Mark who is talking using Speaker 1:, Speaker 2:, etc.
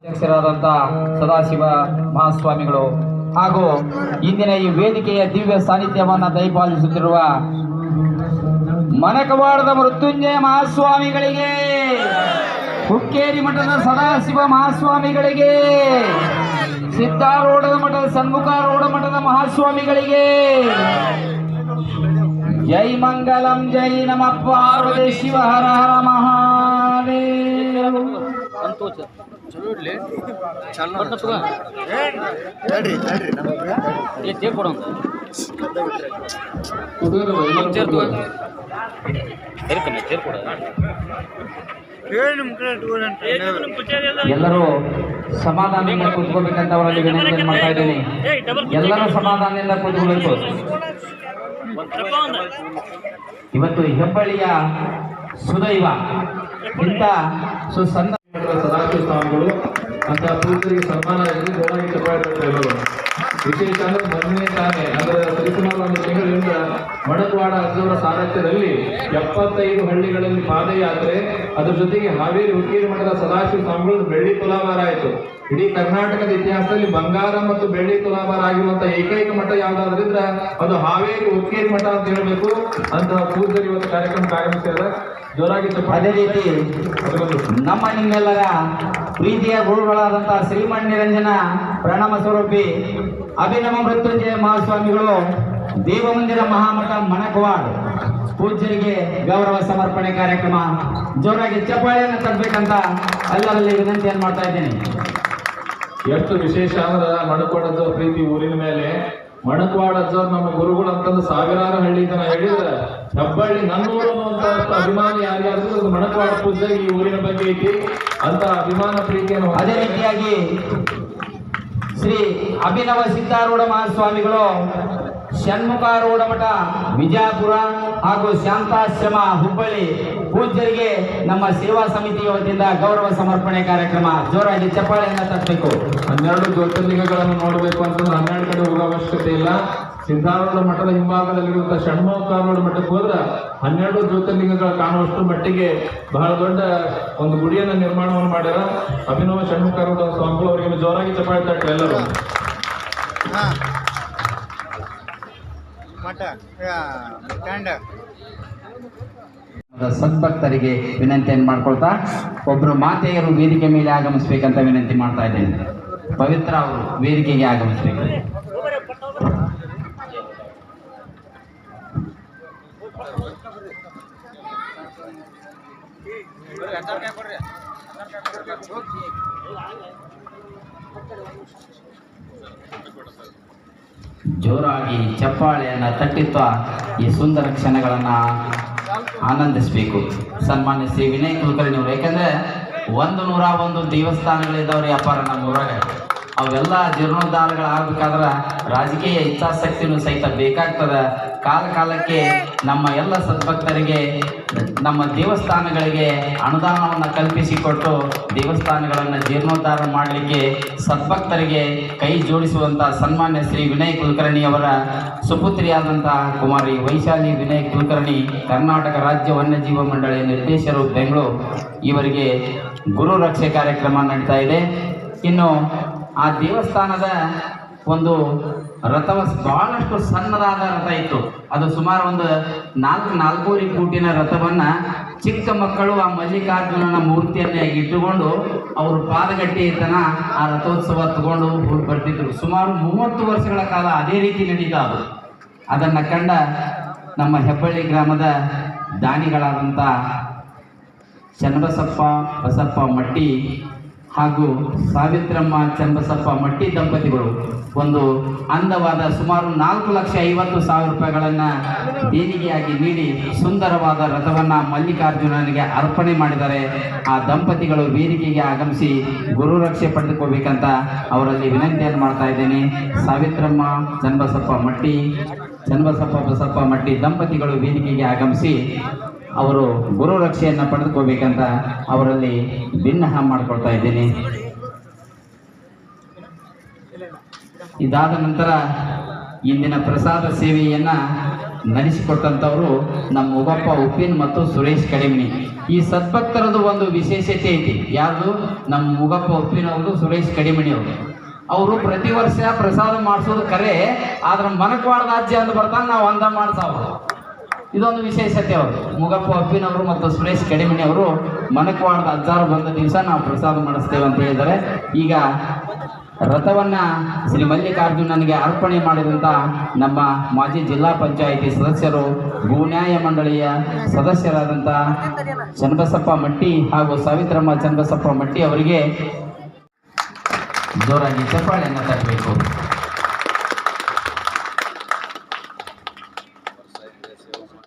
Speaker 1: ಅಧ್ಯಕ್ಷರಾದಂಥ ಸದಾಶಿವ ಮಹಾಸ್ವಾಮಿಗಳು ಹಾಗೂ ಇಂದಿನ ಈ ವೇದಿಕೆಯ ದಿವ್ಯ ಸಾನ್ನಿಧ್ಯವನ್ನು ದಯಪಾಲಿಸುತ್ತಿರುವ ಮನಕವಾಡದ ಮೃತ್ಯುಂಜಯ ಮಹಾಸ್ವಾಮಿಗಳಿಗೆ, ಹುಕ್ಕೇರಿ ಮಠದ ಸದಾಶಿವ ಮಹಾಸ್ವಾಮಿಗಳಿಗೆ, ಸಿದ್ದಾರೂಢ ಮಠದ ಸನ್ಮುಖಾರೂಢ ಮಠದ ಮಹಾಸ್ವಾಮಿಗಳಿಗೆ ಜೈ ಮಂಗಲಂ, ಜೈ ನಮ ಪಾರ್ವತಿ ಶಿವ ಹರ ಹರ ಮಹಾದೇವ. ಎಲ್ಲರೂ ಸಮಾಧಾನದಿಂದ ಕೂತ್ಕೋಬೇಕಂತ ಅವರಲ್ಲಿ ವಿನಂತಿ ಮಾಡ್ತಾ ಇದ್ದೀನಿ. ಎಲ್ಲರೂ ಸಮಾಧಾನದಿಂದ ಕೂತ್ಕೊಳ್ಬೇಕು. ಇವತ್ತು ಹೆಬ್ಬಳ್ಳಿಯ ಸುದೈವ ಇಂಥ ಸುಸಂದ
Speaker 2: ಸದಾಶಿವ ಸ್ವಾಮಿಗಳು ಅಂತ ಪೂಜರಿಗೆ ಸನ್ಮಾನ ಜೋರಾಗಿ ಚಪ್ಪಾಳೆ. ವಿಶೇಷ ಅಂದ್ರೆ ಮೊದಲನೇ ತಾನೇ ಅಂದ್ರೆ ಸರಿಸುಮಾರು ಒಂದು ತಿಂಗಳಿಂದ ಮಣಕವಾಡ ಅಜ್ಜವರ ಸಾರಥ್ಯದಲ್ಲಿ 75 ಹಳ್ಳಿಗಳಲ್ಲಿ ಪಾದಯಾತ್ರೆ, ಅದ್ರ ಜೊತೆಗೆ ಹಾವೇರಿ ಹುಕ್ಕೇರಿ ಮಠದ ಸದಾಶಿವ ಸ್ವಾಮಿಗಳು ಬೆಳ್ಳಿ ತುಲಾಭಾರ ಆಯಿತು. ಇಡೀ ಕರ್ನಾಟಕದ ಇತಿಹಾಸದಲ್ಲಿ ಬಂಗಾರ ಮತ್ತು ಬೆಳ್ಳಿ ತುಲಾಭಾರ ಆಗಿರುವಂತ ಏಕೈಕ ಮಠ ಯಾವ್ದಾದ್ರಿಂದ ಅದು ಹಾವೇರಿ ಹುಕ್ಕೇರಿ ಮಠ ಅಂತ ಹೇಳಬೇಕು. ಅಂತಹ ಪೂಜರು ಇವತ್ತು ಕಾರ್ಯಕ್ರಮಕ್ಕೆ ಆಗಮಿಸಿದ್ದಾರೆ. ಜೋರಾಗಿ
Speaker 1: ಅದೇ ರೀತಿ ನಮ್ಮ ನಿಮ್ಮೆಲ್ಲರ ಪ್ರೀತಿಯ ಗುರುಗಳಾದಂತಹ ಶ್ರೀಮನ್ ನಿರಂಜನ ಪ್ರಣಮ ಸ್ವರೂಪಿ ಅಭಿನವ ಮೃತ್ಯುಂಜಯ ಮಹಾಸ್ವಾಮಿಗಳು ದೇವಮಂದಿರ ಮಹಾಮಠ ಮಣಕವಾಡ ಪೂಜ್ಯರಿಗೆ ಗೌರವ ಸಮರ್ಪಣೆ ಕಾರ್ಯಕ್ರಮ ಜೋರಾಗಿ ಚಪ್ಪಾಳೆಯನ್ನು ತರಬೇಕಂತ ಎಲ್ಲರಲ್ಲಿ ವಿನಂತಿಯನ್ನು ಮಾಡ್ತಾ ಇದ್ದೇನೆ.
Speaker 2: ಎಷ್ಟು ವಿಶೇಷ ಅಂದ್ರೆ ಮಣಕವಾಡದ ಪ್ರೀತಿ ಊರಿನ ಮೇಲೆ. ಮಣಕವಾಡ ಅಜ್ಜವ್ರು ನಮ್ಮ ಗುರುಗಳು ಅಂತಂದು ಸಾವಿರಾರು ಹಳ್ಳಿ ಜನ ಹೇಳಿದ್ರೆ ಹೆಬ್ಬಳ್ಳಿ ನನ್ನೂರು ಅನ್ನುವಂತ ಅಭಿಮಾನ ಯಾರ್ಯಾರು ಮಣಕವಾಡ ಪೂಜೆ ಈ ಊರಿನ ಬಗ್ಗೆ ಐತಿ ಅಂತ ಅಭಿಮಾನ ಪ್ರೀತಿಯನ್ನು.
Speaker 1: ಅದೇ ರೀತಿಯಾಗಿ ಶ್ರೀ ಅಭಿನವ ಸಿದ್ದಾರೂಢ ಮಹಾಸ್ವಾಮಿಗಳು ಷಣ್ಮುಖಾರೂಢ ಮಠ ವಿಜಯಪುರ ಹಾಗೂ ಶಾಂತಾಶ್ರಮ ಹುಬ್ಬಳ್ಳಿ ಪೂಜ್ಯರಿಗೆ ನಮ್ಮ ಸೇವಾ ಸಮಿತಿಯ ವತಿಯಿಂದ ಗೌರವ ಸಮರ್ಪಣೆ ಕಾರ್ಯಕ್ರಮ ಜೋರಾಗಿ ಚಪ್ಪಾಳೆಯನ್ನು ತಟ್ಟಬೇಕು.
Speaker 2: 12 ಜ್ಯೋತಿರ್ಲಿಂಗಗಳನ್ನು ನೋಡಬೇಕು ಅಂತಂದ್ರೆ 12 ಕಡೆ ಹೋಗೋ ಅವಶ್ಯಕತೆ ಇಲ್ಲ. ಸಿದ್ದಾರೂಢ ಮಠದ ಹಿಂಭಾಗದಲ್ಲಿರುವಂತಹ ಷಣ್ಮುಖಾರೂಢ ಮಠಕ್ಕೆ ಹೋದ್ರೆ 12 ಜ್ಯೋತಿರ್ಲಿಂಗಗಳು ಕಾಣುವಷ್ಟು ಮಟ್ಟಿಗೆ ಬಹಳ ದೊಡ್ಡ ಒಂದು ಗುಡಿಯನ್ನು ನಿರ್ಮಾಣವನ್ನು ಮಾಡ್ಯಾರ ಅಭಿನವ ಷಣ್ಮುಖಾರೂಢ ಸ್ವಾಮಿಗಳು. ಅವರಿಗೆ ಜೋರಾಗಿ ಚಪ್ಪಾಳೆ ತಟ್ಟೆ ಎಲ್ಲರೂ.
Speaker 1: ಸದ್ಭಕ್ತರಿಗೆ ವಿನಂತಿಯನ್ನು ಮಾಡ್ಕೊಳ್ತಾ ಒಬ್ಬರು ಮಾತೆಯರು ವೇದಿಕೆ ಮೇಲೆ ಆಗಮಿಸಬೇಕಂತ ವಿನಂತಿ ಮಾಡ್ತಾ ಇದ್ದೇನೆ. ಪವಿತ್ರ ಅವರು ವೇದಿಕೆಗೆ ಆಗಮಿಸಬೇಕು. ಜೋರಾಗಿ ಚಪ್ಪಾಳೆಯನ್ನು ತಟ್ಟಿತ್ವ ಈ ಸುಂದರ ಕ್ಷಣಗಳನ್ನು ಆನಂದಿಸಬೇಕು. ಸನ್ಮಾನ್ಯ ಶ್ರೀ ವಿನಯ್ ಕುಲಕರ್ಣಿ ಅವರು, ಯಾಕಂದ್ರೆ 101 ದೇವಸ್ಥಾನಗಳಿದ್ದಾವ್ರಿ ಅಪಾರ ನಮ್ಮ ಊರಾಗ. ಅವೆಲ್ಲ ಜೀರ್ಣೋದ್ಧಾರಗಳಾಗಬೇಕಾದ್ರೆ ರಾಜಕೀಯ ಇಚ್ಛಾಶಕ್ತಿನೂ ಸಹಿತ ಬೇಕಾಗ್ತದೆ. ಕಾಲಕ್ಕೆ ನಮ್ಮ ಎಲ್ಲ ಸದ್ಭಕ್ತರಿಗೆ ನಮ್ಮ ದೇವಸ್ಥಾನಗಳಿಗೆ ಅನುದಾನವನ್ನು ಕಲ್ಪಿಸಿಕೊಟ್ಟು ದೇವಸ್ಥಾನಗಳನ್ನು ಜೀರ್ಣೋದ್ಧಾರ ಮಾಡಲಿಕ್ಕೆ ಸದ್ಭಕ್ತರಿಗೆ ಕೈ ಜೋಡಿಸುವಂಥ ಸನ್ಮಾನ್ಯ ಶ್ರೀ ವಿನಯ್ ಕುಲಕರ್ಣಿಯವರ ಸುಪುತ್ರಿಯಾದಂತಹ ಕುಮಾರಿ ವೈಶಾಲಿ ವಿನಯ್ ಕುಲಕರ್ಣಿ, ಕರ್ನಾಟಕ ರಾಜ್ಯ ವನ್ಯಜೀವ ಮಂಡಳಿಯ ನಿರ್ದೇಶಕರು ಬೆಂಗಳೂರು, ಇವರಿಗೆ ಗುರು ರಕ್ಷೆ ಕಾರ್ಯಕ್ರಮ ನಡೀತಾ ಇದೆ. ಇನ್ನು ಆ ದೇವಸ್ಥಾನದ ಒಂದು ರಥವ ಬಹಳಷ್ಟು ಸಣ್ಣದಾದ ರಥ ಇತ್ತು. ಅದು ಸುಮಾರು ಒಂದು 4.5 ಫೂಟಿನ ರಥವನ್ನು ಚಿಕ್ಕ ಮಕ್ಕಳು ಆ ಮಲ್ಲಿಕಾರ್ಜುನನ ಮೂರ್ತಿಯನ್ನೇ ಇಟ್ಟುಕೊಂಡು ಅವರು ಪಾದಗಟ್ಟಿ ತನ ಆ ರಥೋತ್ಸವ ತಗೊಂಡು ಬರ್ತಿದ್ರು. ಸುಮಾರು 30 ವರ್ಷಗಳ ಕಾಲ ಅದೇ ರೀತಿ ನಡೀತಾ ಅದು. ಅದನ್ನು ಕಂಡ ನಮ್ಮ ಹೆಬ್ಬಳ್ಳಿ ಗ್ರಾಮದ ದಾನಿಗಳಾದಂಥ ಚನ್ನಬಸಪ್ಪ ಬಸಪ್ಪ ಮಟ್ಟಿ ಹಾಗೂ ಸಾವಿತ್ರಮ್ಮ ಚನ್ನಬಸಪ್ಪ ಮಟ್ಟಿ ದಂಪತಿಗಳು ಒಂದು ಅಂದವಾದ ಸುಮಾರು 4,50,000 ರೂಪಾಯಿಗಳನ್ನು ದೇಣಿಗೆಯಾಗಿ ನೀಡಿ ಸುಂದರವಾದ ರಥವನ್ನು ಮಲ್ಲಿಕಾರ್ಜುನನಿಗೆ ಅರ್ಪಣೆ ಮಾಡಿದ್ದಾರೆ. ಆ ದಂಪತಿಗಳು ವೇದಿಕೆಗೆ ಆಗಮಿಸಿ ಗುರು ರಕ್ಷೆ ಪಡೆದುಕೋಬೇಕಂತ ಅವರಲ್ಲಿ ವಿನಂತಿಯನ್ನು ಮಾಡ್ತಾ ಇದ್ದೇನೆ. ಸಾವಿತ್ರಮ್ಮ ಚನ್ನಬಸಪ್ಪ ಬಸಪ್ಪ ಮಟ್ಟಿ ದಂಪತಿಗಳು ವೇದಿಕೆಗೆ ಆಗಮಿಸಿ ಅವರು ಗುರು ರಕ್ಷೆಯನ್ನು ಪಡೆದುಕೋಬೇಕಂತ ಅವರಲ್ಲಿ ಭಿನ್ನಹ ಮಾಡಿಕೊಳ್ತಾ ಇದ್ದೇನೆ. ಇದಾದ ನಂತರ ಇಂದಿನ ಪ್ರಸಾದ ಸೇವೆಯನ್ನು ನಡೆಸಿಕೊಟ್ಟಂಥವರು ನಮ್ಮ ಉಗಪ್ಪ ಉಪ್ಪಿನ್ ಮತ್ತು ಸುರೇಶ್ ಕಡಿಮನಿ. ಈ ಸದ್ಭಕ್ತರದು ಒಂದು ವಿಶೇಷತೆ ಐತಿ. ಯಾವುದು? ನಮ್ಮ ಉಗಪ್ಪ ಉಪ್ಪಿನ್ ಅವರು, ಸುರೇಶ್ ಕಡಿಮನಿ ಅವರು ಪ್ರತಿ ವರ್ಷ ಪ್ರಸಾದ ಮಾಡಿಸೋದು ಕರೆ, ಆದ್ರೆ ಮನಕ್ವಾಡದ ಅಜ್ಜಿ ಅಂತ ಬರ್ತಾನೆ, ನಾವು ಅಂದ ಮಾಡ್ತಾವ. ಇದೊಂದು ವಿಶೇಷತೆ ಅವರು. ಮುಗಪ್ಪ ಉಪ್ಪಿನವರು ಮತ್ತು ಸುರೇಶ್ ಕಡಿಮನಿ ಅವರು ಮನಕ್ವಾಡದ ಅಜ್ಜಾರು ಬಂದ ದಿವಸ ನಾವು ಪ್ರಸಾದ ಮಾಡಿಸ್ತೇವೆ ಅಂತ ಹೇಳಿದ್ದಾರೆ. ಈಗ ರಥವನ್ನ ಶ್ರೀ ಮಲ್ಲಿಕಾರ್ಜುನನಿಗೆ ಅರ್ಪಣೆ ಮಾಡಿದಂಥ ನಮ್ಮ ಮಾಜಿ ಜಿಲ್ಲಾ ಪಂಚಾಯಿತಿ ಸದಸ್ಯರು, ಭೂನ್ಯಾಯ ಮಂಡಳಿಯ ಸದಸ್ಯರಾದಂಥ ಚನ್ನಬಸಪ್ಪ ಮಟ್ಟಿ ಹಾಗೂ ಸಾವಿತ್ರಮ್ಮ ಚನ್ನಬಸಪ್ಪ ಮಟ್ಟಿ ಅವರಿಗೆ ಜೋರಾಗಿ ಚಪ್ಪಾಳೆಯನ್ನು ತಟ್ಟಬೇಕು.